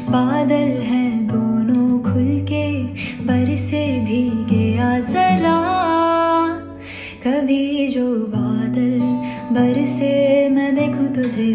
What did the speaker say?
बादल हैं दोनों खुल के बरसे भीगे आ जरा। कभी जो बादल बरसे मैं देखूं तुझे